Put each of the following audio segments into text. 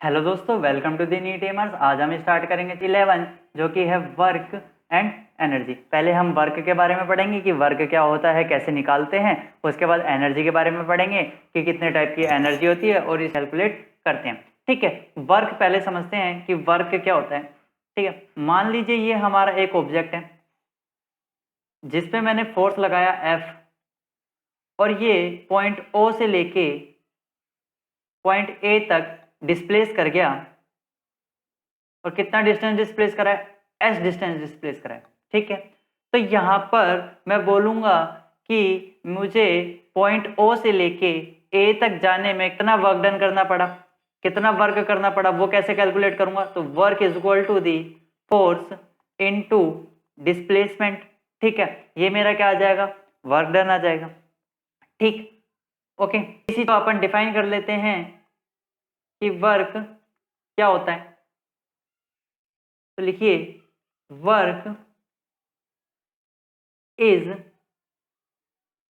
Hello दोस्तों, welcome to the NEET एमर्स। आज हम स्टार्ट करेंगे 11 जो कि है वर्क एंड एनर्जी। पहले हम वर्क के बारे में पढ़ेंगे कि वर्क क्या होता है, कैसे निकालते हैं। उसके बाद एनर्जी के बारे में पढ़ेंगे कि कितने टाइप की एनर्जी होती है और इसे कैलकुलेट करते हैं। ठीक है, वर्क पहले समझते हैं कि वर्क क्या होता है। ठीक है, मान लीजिए ये हमारा एक ऑब्जेक्ट है जिसपे मैंने फोर्स लगाया F और ये पॉइंट O से लेके पॉइंट A तक डिस्प्लेस कर गया। और कितना डिस्टेंस डिस्प्लेस करा है? S डिस्टेंस डिस्प्लेस करा है। ठीक है, तो यहां पर मैं बोलूंगा कि मुझे पॉइंट O से लेके A तक जाने में कितना वर्क डन करना पड़ा, कितना वर्क करना पड़ा, वो कैसे कैलकुलेट करूंगा? तो work is equal to the force into displacement. ठीक है, ये मेरा क्या आ जाएगा? वर्क डन आ जाएगा। ठीक, ओके। इसी को अपन डिफाइन कर लेते हैं कि वर्क क्या होता है। तो लिखिए, work is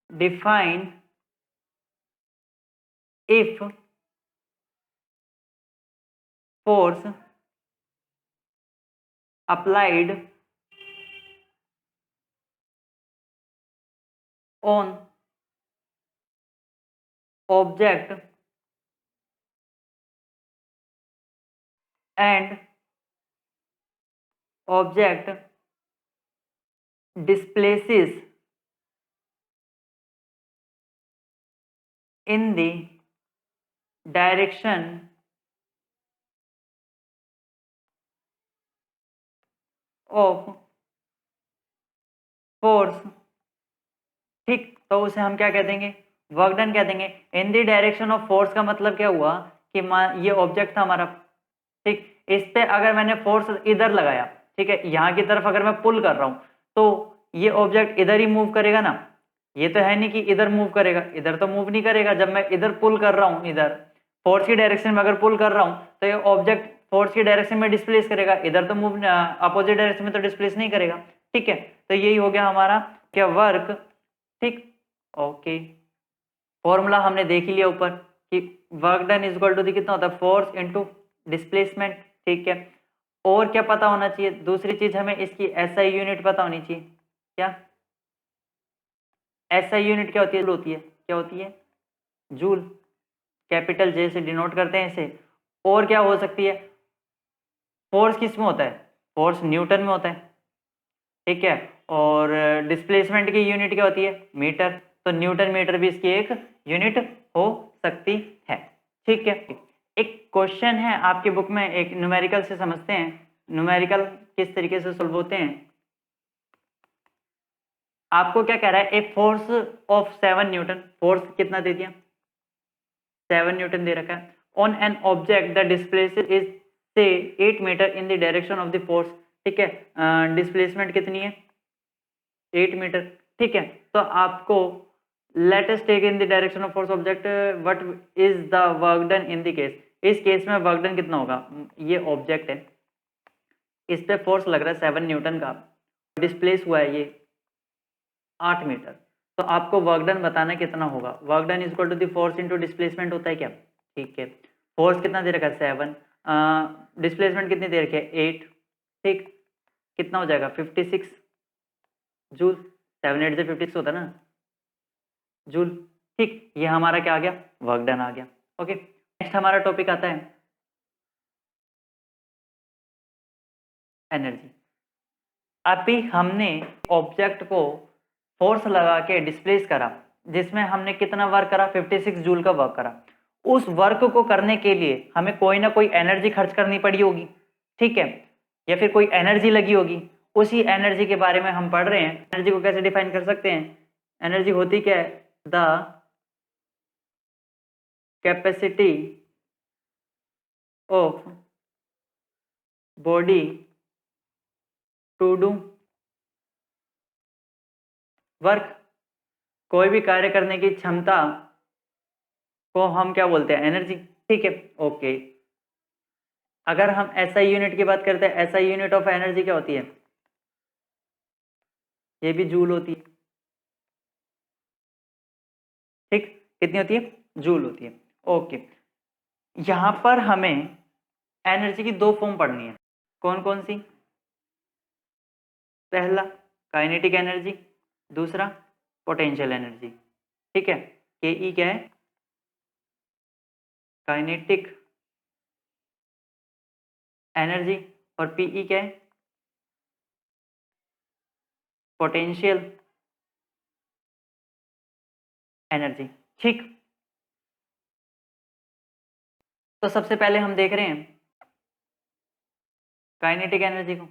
defined if force applied on object and object displaces in the direction of force। ठीक, तो उसे हम क्या कह देंगे? वर्क डन कह देंगे। इन द डायरेक्शन ऑफ फोर्स का मतलब क्या हुआ कि ये ऑब्जेक्ट था हमारा। ठीक, इस पे अगर मैंने फोर्स इधर लगाया, ठीक है, यहाँ की तरफ अगर मैं पुल कर रहा हूं तो ये ऑब्जेक्ट इधर ही मूव करेगा ना। ये तो है नहीं कि इधर मूव करेगा, इधर तो मूव नहीं करेगा। जब मैं इधर पुल कर रहा हूँ, इधर फोर्स की डायरेक्शन में अगर पुल कर रहा हूँ तो ये ऑब्जेक्ट फोर्स की डायरेक्शन में डिस्प्लेस करेगा, इधर तो मूव अपोजिट डायरेक्शन में तो डिस्प्लेस नहीं करेगा। ठीक है, तो यही हो गया हमारा क्या? वर्क। ठीक, ओके। फॉर्मूला हमने देख ही लिया ऊपर कि work done is equal to कितना होता है? Force into displacement. ठीक है, और क्या पता होना चाहिए? दूसरी चीज हमें इसकी एसआई यूनिट पता होनी चाहिए। क्या एसआई यूनिट क्या होती है? होती है, क्या होती है? जूल। कैपिटल जे से डिनोट करते हैं इसे। और क्या हो सकती है? फोर्स किस में होता है? फोर्स न्यूटन में होता है। ठीक है, और डिस्प्लेसमेंट की यूनिट क्या होती है? मीटर। तो न्यूटन मीटर भी इसकी एक यूनिट हो सकती है। ठीक है, एक क्वेश्चन है आपकी बुक में, एक न्यूमेरिकल से समझते हैं। न्यूमेरिकल किस तरीके से सोल्व होते हैं। आपको क्या कह रहा है? एक फोर्स ऑफ 7 न्यूटन, फोर्स कितना दे दिया? 7 न्यूटन दे रखा है। On an object the displaces is say 8 metre in the direction of the force. ठीक है, डिस्प्लेसमेंट कितनी है? 8 मीटर। ठीक है, तो आपको let us take in the direction of force object, what is the work done in the case. इस case में वर्क डन कितना होगा? ये ऑब्जेक्ट है, इस पे फोर्स लग रहा है 7 न्यूटन का, डिस्प्लेस हुआ है ये 8 मीटर। तो आपको वर्क डन बताना कितना होगा। Work done is equal to the force into displacement होता है क्या? ठीक है, फोर्स कितना दे रखा है? 7, डिस्प्लेसमेंट कितनी दे रखी है? 8। ठीक, कितना हो जाएगा? 56 जूल। 7 8 से 56 होता है ना जूल। ठीक, ये हमारा क्या आ गया? वर्क डन आ गया। ओके, नेक्स्ट हमारा टॉपिक आता है एनर्जी। अभी हमने ऑब्जेक्ट को फोर्स लगा के डिस्प्लेस करा, जिसमें हमने कितना वर्क करा? 56 जूल का वर्क करा। उस वर्क को करने के लिए हमें कोई ना कोई एनर्जी खर्च करनी पड़ी होगी। ठीक है, या फिर कोई एनर्जी लगी होगी। उसी एनर्जी के बारे में हम पढ़ रहे हैं। एनर्जी को कैसे डिफाइन कर सकते हैं? एनर्जी होती क्या है? The capacity of body to do work. कोई भी कार्य करने की क्षमता को हम क्या बोलते हैं? एनर्जी। ठीक है, ओके। अगर हम एसआई यूनिट की बात करते हैं, एसआई यूनिट ऑफ एनर्जी क्या होती है? ये भी जूल होती है। ठीक, कितनी होती है? जूल होती है। ओके, यहां पर हमें एनर्जी की दो फॉर्म पढ़नी है। कौन कौन सी? पहला काइनेटिक एनर्जी, दूसरा पोटेंशियल एनर्जी। ठीक है, के ई क्या है? काइनेटिक एनर्जी, और पीई क्या है? Potential energy. ठीक, तो सबसे पहले हम देख रहे हैं काइनेटिक एनर्जी को।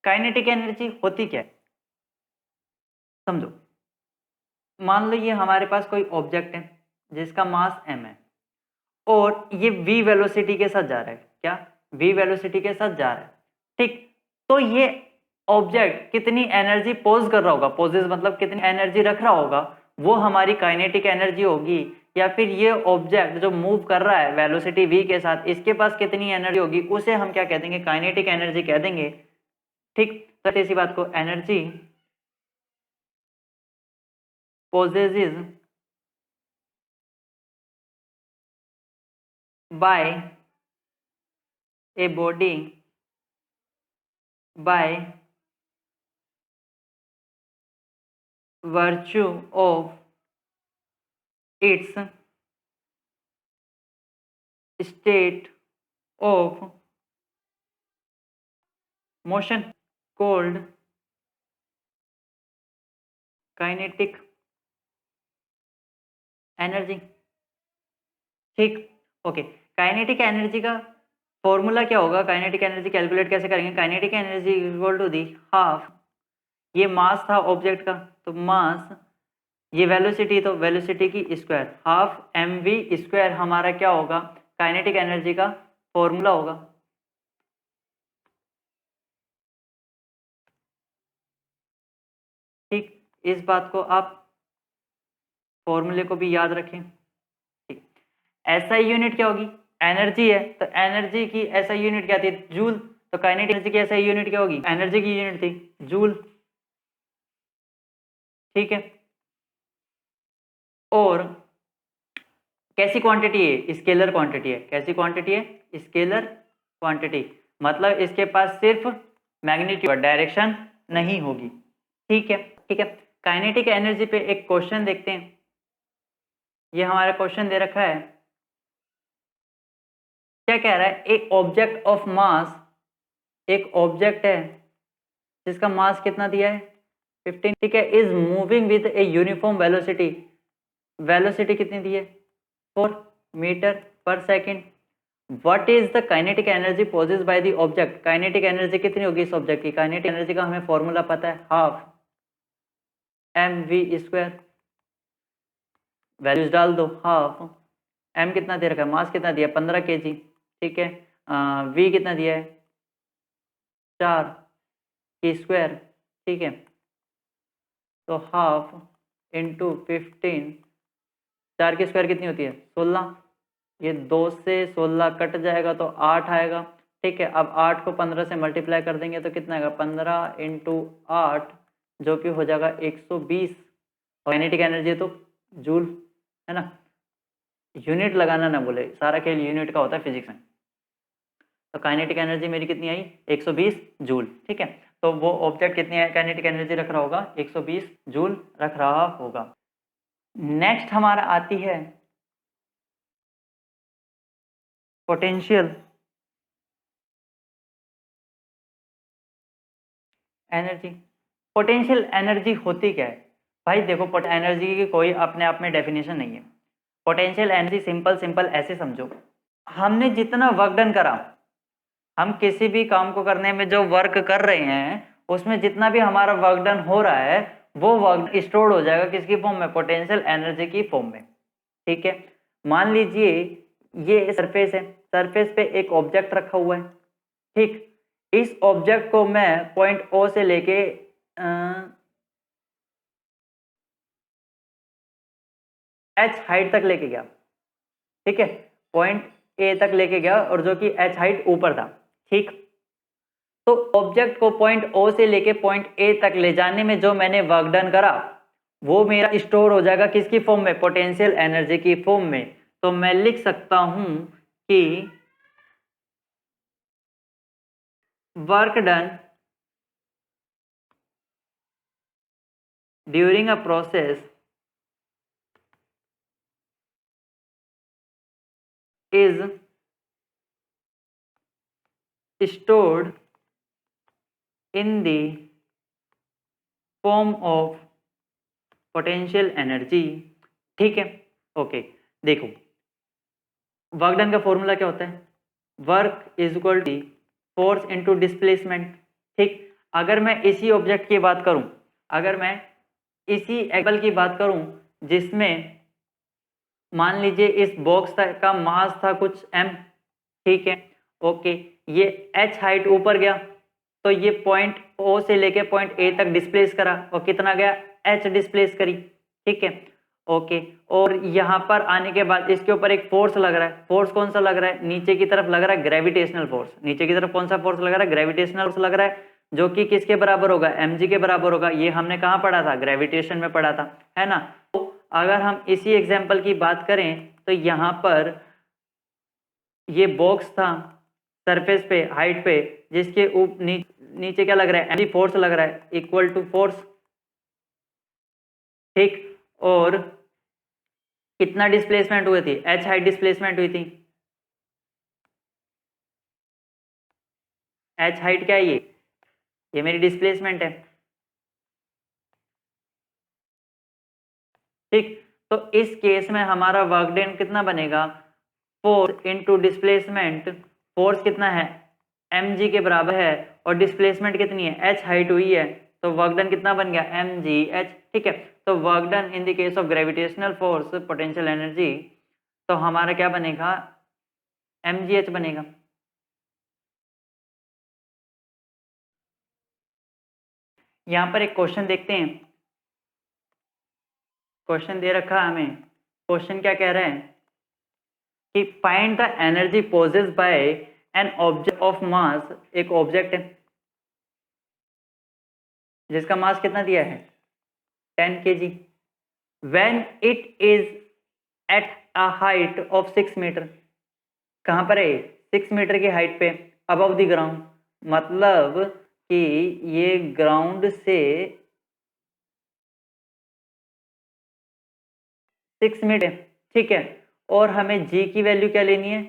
काइनेटिक एनर्जी होती क्या है समझो। मान लो ये हमारे पास कोई ऑब्जेक्ट है जिसका मास m है और ये v वेलोसिटी के साथ जा रहा है। क्या? v वेलोसिटी के साथ जा रहा है। ठीक, तो ये ऑब्जेक्ट कितनी एनर्जी पोज कर रहा होगा, पोजेस मतलब कितनी एनर्जी रख रहा होगा, वो हमारी काइनेटिक एनर्जी होगी। या फिर ये ऑब्जेक्ट जो मूव कर रहा है वेलोसिटी v के साथ, इसके पास कितनी एनर्जी होगी, उसे हम क्या कह देंगे? काइनेटिक एनर्जी कह देंगे। ठीक, तो इसी बात को energy possesses by a body by virtue of its state of motion called kinetic energy. ठीक, ओके, काइनेटिक एनर्जी का फॉर्मूला क्या होगा? काइनेटिक एनर्जी कैलकुलेट कैसे करेंगे? Kinetic energy equal to the half, ये मास था ऑब्जेक्ट का, तो मास, ये वेलोसिटी, तो वेलोसिटी की square, half M V square हमारा क्या होगा? काइनेटिक एनर्जी का फॉर्मूला होगा। ठीक, इस बात को आप फॉर्मूले को भी याद रखें। ठीक, एसआई यूनिट क्या होगी? एनर्जी है, तो एनर्जी की एसआई यूनिट क्या थी? जूल। तो काइनेटिक एनर्जी की एसआई यूनिट क्या होगी? एनर्जी की यूनिट थी जूल। ठीक है, और कैसी क्वांटिटी है? स्केलर क्वांटिटी है। कैसी क्वांटिटी है? स्केलर क्वांटिटी, मतलब इसके पास सिर्फ मैग्नीट्यूड, डायरेक्शन नहीं होगी। ठीक है, ठीक है। काइनेटिक एनर्जी पे एक क्वेश्चन देखते हैं। ये हमारा क्वेश्चन दे रखा है, क्या कह रहा है? एक ऑब्जेक्ट ऑफ मास, एक ऑब्जेक्ट है जिसका मास कितना दिया है? 15। ठीक है, is moving with a uniform velocity, velocity कितनी दी है? 4 मीटर पर second. What is the kinetic energy possessed by the object? Kinetic energy कितनी होगी इस ऑब्जेक्ट की? काइनेटिक एनर्जी का हमें फॉर्मूला पता है, half M V square. Values डाल दो, हाफ एम कितना दे रखा है? मास कितना दिया? 15 kg। ठीक है, वी कितना दिया है? 4 की स्क्वायर। ठीक है, तो हाफ इंटू 15, 4 की स्क्वायर कितनी होती है? 16। ये 2 से 16 कट जाएगा तो 8 आएगा। ठीक है, अब 8 को 15 से मल्टीप्लाई कर देंगे तो कितना आएगा? 15 इंटू 8, जो कि हो जाएगा 120। और काइनेटिक एनर्जी तो जूल है ना, यूनिट लगाना ना बोले, सारा खेल यूनिट का होता है फिजिक्स में। तो काइनेटिक एनर्जी मेरी कितनी आई? 120 जूल। ठीक है, तो वो ऑब्जेक्ट कितनी काइनेटिक एनर्जी रख रहा होगा? 120 जूल रख रहा होगा। नेक्स्ट हमारा आती है पोटेंशियल एनर्जी। पोटेंशियल एनर्जी होती क्या है भाई? देखो, एनर्जी की कोई अपने आप में डेफिनेशन नहीं है। पोटेंशियल एनर्जी सिंपल ऐसे समझो, हमने जितना वर्क डन करा, हम किसी भी काम को करने में जो वर्क कर रहे हैं उसमें जितना भी हमारा वर्क डन हो रहा है वो वर्क स्टोर्ड हो जाएगा किसकी फॉर्म में? पोटेंशियल एनर्जी की फॉर्म में। ठीक है, मान लीजिए ये सरफेस है, सरफेस पे एक ऑब्जेक्ट रखा हुआ है। ठीक, इस ऑब्जेक्ट को मैं पॉइंट ओ से लेके एच हाइट तक लेके गया। ठीक है, पॉइंट ए तक लेके गया और जो कि एच हाइट ऊपर था। ठीक, तो ऑब्जेक्ट को पॉइंट ओ से लेके पॉइंट ए तक ले जाने में जो मैंने वर्क डन करा वो मेरा स्टोर हो जाएगा किसकी फॉर्म में, पोटेंशियल एनर्जी की फॉर्म में। तो मैं लिख सकता हूं कि work done during a process is stored in the form of potential energy। ठीक है, ओके। देखो वर्क डन का फॉर्मूला क्या होता है, work is equal to force into displacement. ठीक, अगर मैं इसी ऑब्जेक्ट की बात करूं, अगर मैं इसी एग्जाम्पल की बात करूं जिसमें मान लीजिए इस बॉक्स का मास था कुछ m, ठीक है, ओके, ये h हाइट ऊपर गया तो ये पॉइंट O से लेके पॉइंट A तक डिस्प्लेस करा और कितना गया, h डिस्प्लेस करी, ठीक है, ओके। और यहाँ पर आने के बाद इसके ऊपर एक फोर्स लग रहा है, फोर्स कौन सा लग रहा है, नीचे की तरफ लग रहा है ग्रेविटेशनल फोर्स। नीचे की तरफ कौन सा फोर्स लग रहा है, ग्रेविटेशनल फोर्स लग रहा है, जो कि किसके बराबर होगा, mg के बराबर होगा। ये हमने कहाँ पढ़ा था, ग्रेविटेशन में पढ़ा था, है ना। तो अगर हम इसी एग्जाम्पल की बात करें तो यहाँ पर ये बॉक्स था सरफेस पे हाइट पे, जिसके नीचे क्या लग रहा है, mg फोर्स लग रहा है इक्वल टू फोर्स, ठीक। और कितना डिस्प्लेसमेंट हुई थी, h हाइट डिस्प्लेसमेंट हुई थी। h हाइट क्या है, ये मेरी डिस्प्लेसमेंट है, ठीक। तो इस केस में हमारा वर्क डन कितना बनेगा, फोर्स इनटू डिस्प्लेसमेंट। फोर्स कितना है, mg के बराबर है, और डिस्प्लेसमेंट कितनी है, h हाइट हुई है, तो वर्क डन कितना बन गया, mgh, ठीक है। तो work done in the case of gravitational force potential energy, तो हमारा क्या बनेगा, mgh बनेगा। यहां पर एक क्वेश्चन देखते हैं, क्वेश्चन दे रखा है हमें। क्वेश्चन क्या कह रहा है कि find the energy possessed by an object of mass. एक ऑब्जेक्ट है जिसका मास कितना दिया है, 10 kg, when it is at a height of 6 metre. कहां पर है, 6 मीटर की हाइट पे, अबव द ग्राउंड, मतलब कि ये ग्राउंड से 6 मीटर, ठीक है। और हमें g की वैल्यू क्या लेनी है,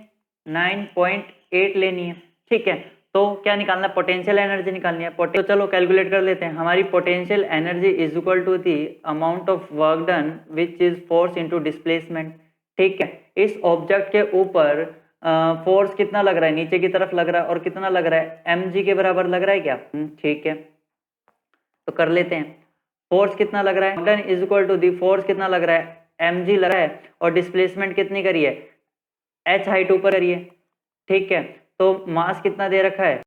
9.8 लेनी है, ठीक है। तो क्या निकालना है, पोटेंशियल एनर्जी निकालनी है। तो चलो कैलकुलेट कर लेते हैं। हमारी potential energy is equal to the amount of work done which is force into displacement, ठीक है। इस ऑब्जेक्ट के ऊपर फोर्स कितना लग रहा है, नीचे की तरफ लग रहा है, और कितना लग रहा है, mg के बराबर लग रहा है क्या, ठीक है। तो कर लेते हैं, फोर्स कितना लग रहा है, done is equal to the force कितना लग रहा है, mg लग रहा है, और डिस्प्लेसमेंट कितनी करी है, h हाइट ऊपर करी है, ठीक है। तो मास कितना दे रखा है,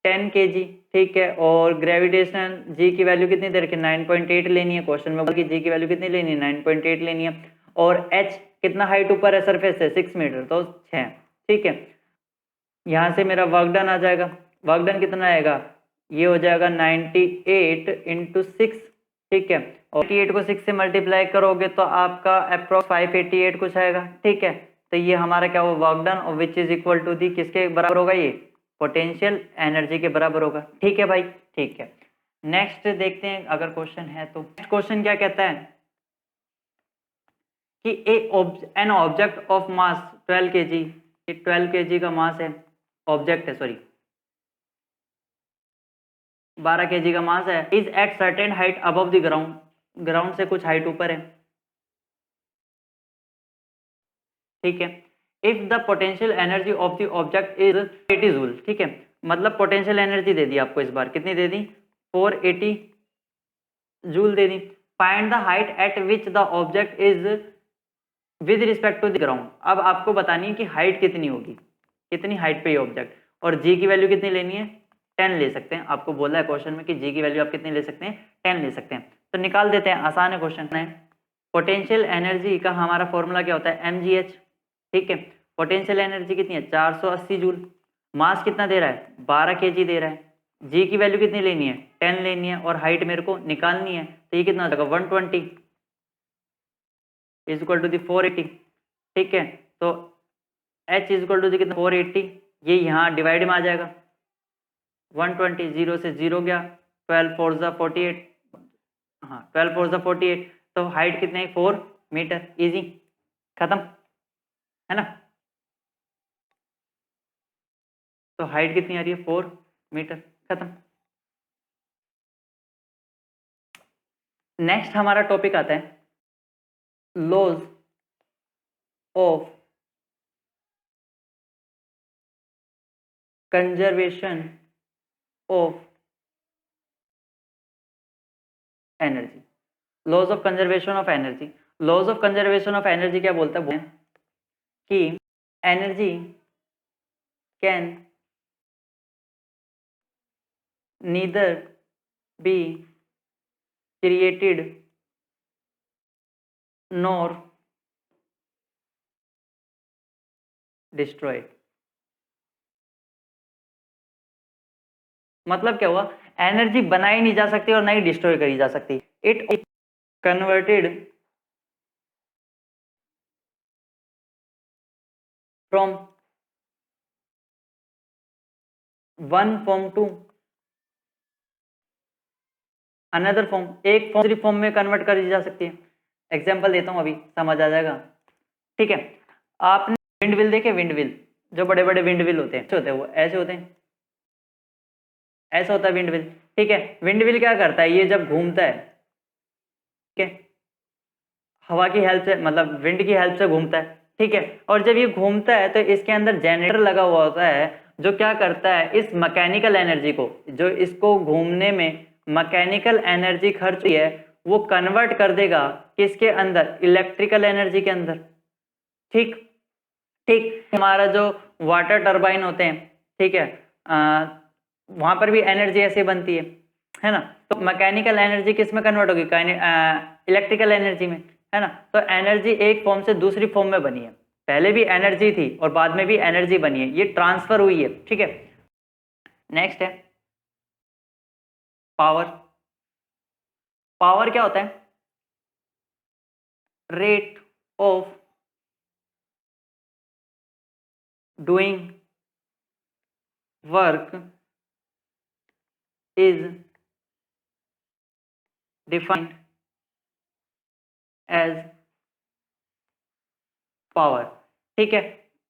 10 kg, ठीक है। और ग्रेविटेशन g की वैल्यू कितनी दे रखी है, 9.8 लेनी है। क्वेश्चन में बोला कि g की वैल्यू कितनी लेनी है, 9.8 लेनी है। और h कितना हाइट ऊपर है सरफेस से, 6 मीटर, तो 6, ठीक है। यहाँ से मेरा वर्क डन आ जाएगा, वर्क डन कितना आएगा, ये हो जाएगा 98 इंटू 6, ठीक है। और 88 को 6 से मल्टीप्लाई करोगे तो आपका अप्रोक्स 588 कुछ आएगा, ठीक है। तो ये हमारा क्या हुआ, वर्क डन, और which is equal to the किसके बराबर होगा, ये पोटेंशियल एनर्जी के बराबर होगा, ठीक है भाई, ठीक है। नेक्स्ट देखते हैं अगर क्वेश्चन है तो। नेक्स्ट क्वेश्चन क्या कहता है कि an object of mass 12 kg, 12 kg का मास है, ऑब्जेक्ट है, सॉरी 12 kg का मास है, is at certain height above the ground, ground से कुछ हाइट ऊपर है, ठीक है। If the potential energy of the object is 80 joule, ठीक है। मतलब पोटेंशियल एनर्जी दे दी आपको इस बार, कितनी दे दी, 480 जूल दे दी। Find the height at which the object is with respect to the ground. अब आपको बतानी है कि हाइट कितनी होगी, कितनी हाइट पे ये ऑब्जेक्ट, और जी की वैल्यू कितनी लेनी है, 10 ले सकते हैं। आपको बोला है क्वेश्चन में कि जी की वैल्यू आप कितनी ले सकते हैं, 10 ले सकते हैं। तो निकाल देते हैं, आसान है क्वेश्चन है। पोटेंशियल एनर्जी का हमारा फॉर्मूला क्या होता है, mgh, ठीक है। पोटेंशियल एनर्जी कितनी है, 480 जूल। मास कितना दे रहा है, 12 kg दे रहा है, जी की वैल्यू कितनी लेनी है, 10 लेनी है, और हाइट मेरे को निकालनी है, तो ये कितना हो जाएगा 120 इज इक्वल टू दी 480। ठीक है, तो h is equal to the कितना 480, ये यहाँ डिवाइड में आ जाएगा, 120 0 से 0 गया, 12 4 जा 48, हाँ 12 4 जा 48, तो हाइट कितनी है 4 मीटर, इजी, खत्म, है ना। तो हाइट कितनी आ रही है 4 मीटर, खत्म। नेक्स्ट हमारा टॉपिक आता है laws of conservation of energy. Laws of conservation of energy, laws of conservation of energy क्या बोलता है कि energy can neither be created nor destroyed. मतलब क्या हुआ, एनर्जी बनाई नहीं जा सकती और ना ही डिस्ट्रॉय करी जा सकती, it converted from one form to another form, एक फॉर्म दूसरी फॉर्म में कन्वर्ट करी जा सकती है। एग्जांपल देता हूं, अभी समझ आ जाएगा। ठीक है, आपने विंड व्हील देखे, विंड व्हील, जो बड़े बड़े विंड व्हील होते हैं, ऐसे होते हैं, वो ऐसे होते हैं, ऐसा होता है विंड व्हील। ठीक है, विंड व्हील क्या करता है, ये जब घूमता है, ठीक है, हवा की हेल्प से, मतलब विंड की हेल्प से घूमता है। ठीक है, और जब ये घूमता है तो इसके अंदर जनरेटर लगा हुआ होता है, जो क्या करता है, इस मैकेनिकल एनर्जी को, जो इसको घूमने में मैकेनिकल एनर्जी खर्च हुई है, वो कन्वर्ट कर देगा किसके अंदर, इलेक्ट्रिकल एनर्जी के अंदर। ठीक, ठीक, हमारा जो वाटर टरबाइन होते हैं, ठीक है, वहां पर भी एनर्जी ऐसे बनती है ना। तो मैकेनिकल एनर्जी किस में कन्वर्ट होगी, इलेक्ट्रिकल एनर्जी में, है ना। तो एनर्जी एक फॉर्म से दूसरी फॉर्म में बनी है, पहले भी एनर्जी थी और बाद में भी एनर्जी बनी है, ये ट्रांसफर हुई है। ठीक है, नेक्स्ट है पावर। पावर क्या होता है, rate of doing work is defined as power. ठीक है,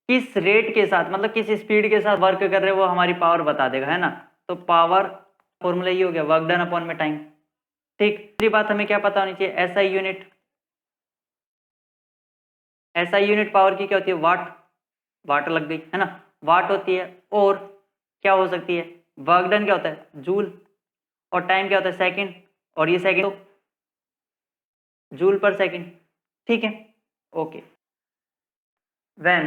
किस रेट के साथ, मतलब किस स्पीड के साथ वर्क कर रहे हो, वो हमारी पावर बता देगा, है ना। तो पावर फॉर्मूला ये हो गया, वर्क डन अपॉन में टाइम। ठीक, दूसरी बात हमें क्या पता होनी चाहिए, SI unit. SI unit power की क्या होती है, वाट, वाट लग गई, है ना, वाट होती है। और क्या हो सकती है, वर्क डन क्या होता है, जूल, और टाइम क्या होता है, सेकंड, और ये सेकंड तो जूल पर सेकंड। ठीक है, okay. When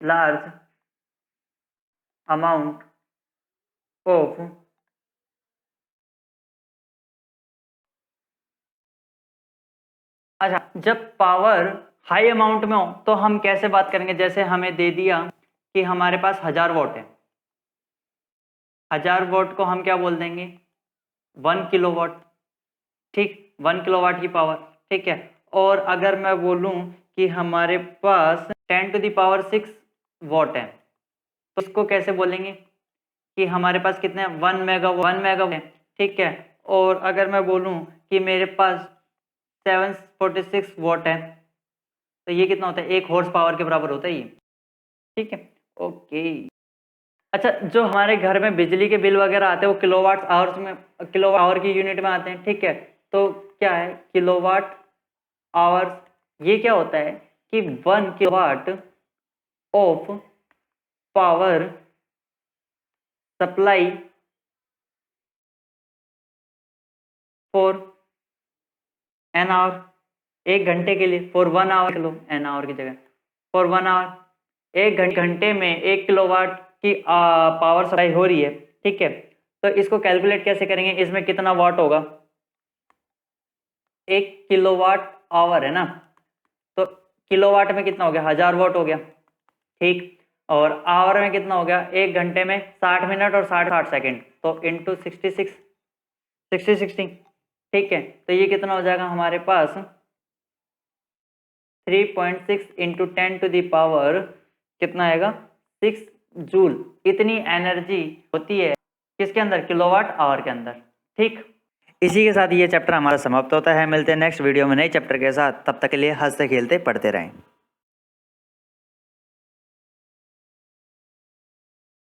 large amount of अच्छा, जब पावर हाई अमाउंट में हो तो हम कैसे बात करेंगे, जैसे हमें दे दिया कि हमारे पास 1000 वॉट है, 1000 वॉट को हम क्या बोल देंगे, 1 किलोवाट। ठीक, 1 किलोवाट की पावर। ठीक है, और अगर मैं बोलूं कि हमारे पास 10⁻6 वॉट है, तो इसको कैसे बोलेंगे कि हमारे पास कितने 1 मेगा है। ठीक है, और अगर मैं बोलूं कि मेरे पास 746 वॉट है, तो ये कितना होता है, 1 हॉर्स पावर के बराबर होता है ये। ठीक है, ओके। अच्छा, जो हमारे घर में बिजली के बिल वगैरह आते हैं वो किलोवाट आवर्स में, किलोवाट आवर की यूनिट में आते हैं। ठीक है, तो क्या है किलोवाट आवर्स, ये क्या होता है कि 1 kilowatt of power supply for an hour, 1 घंटे के लिए, फॉर 1 आवर, लो एन आवर की जगह, फॉर 1 आवर, 1 घंटे में 1 किलोवाट की पावर सप्लाई हो रही है। ठीक है, तो इसको कैलकुलेट कैसे करेंगे, इसमें कितना वाट होगा, 1 किलोवाट आवर है ना, तो किलोवाट में कितना हो गया, 1000 वॉट हो गया। ठीक, और आवर में कितना हो गया, 1 घंटे में 60 मिनट और 60 सेकंड, तो इंटू 60, ठीक है। तो ये कितना हो जाएगा हमारे पास 3.6 इंटू 10⁻, कितना आएगा 6 जूल। इतनी एनर्जी होती है किसके अंदर, किलोवाट आवर के अंदर, ठीक। इसी के साथ ये चैप्टर हमारा समाप्त होता है। मिलते हैं नेक्स्ट वीडियो में नए चैप्टर के साथ, तब तक के लिए हंसते खेलते पढ़ते रहें।